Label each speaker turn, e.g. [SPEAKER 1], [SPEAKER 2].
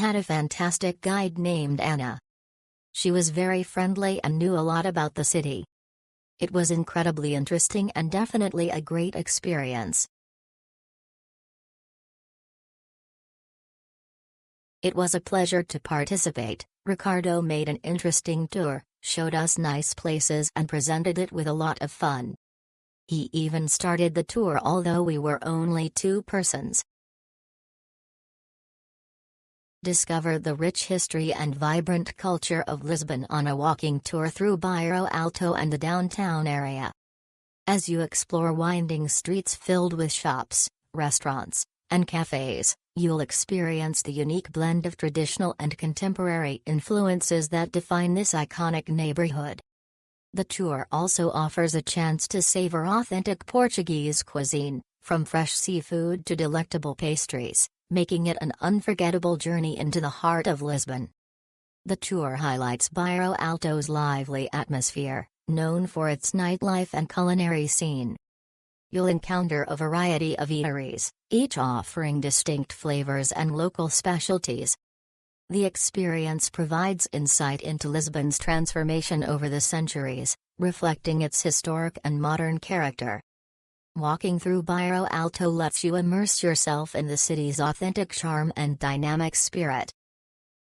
[SPEAKER 1] had a fantastic guide named Anna. She was very friendly and knew a lot about the city. It was incredibly interesting and definitely a great experience. It was a pleasure to participate. Ricardo made an interesting tour, showed us nice places and presented it with a lot of fun. He even started the tour although we were only 2 persons. Discover the rich history and vibrant culture of Lisbon on a walking tour through Bairro Alto and the downtown area. As you explore winding streets filled with shops, restaurants, and cafes, you'll experience the unique blend of traditional and contemporary influences that define this iconic neighborhood. The tour also offers a chance to savor authentic Portuguese cuisine, from fresh seafood to delectable pastries, making it an unforgettable journey into the heart of Lisbon. The tour highlights Bairro Alto's lively atmosphere, known for its nightlife and culinary scene. You'll encounter a variety of eateries, each offering distinct flavors and local specialties. The experience provides insight into Lisbon's transformation over the centuries, reflecting its historic and modern character. Walking through Bairro Alto lets you immerse yourself in the city's authentic charm and dynamic spirit.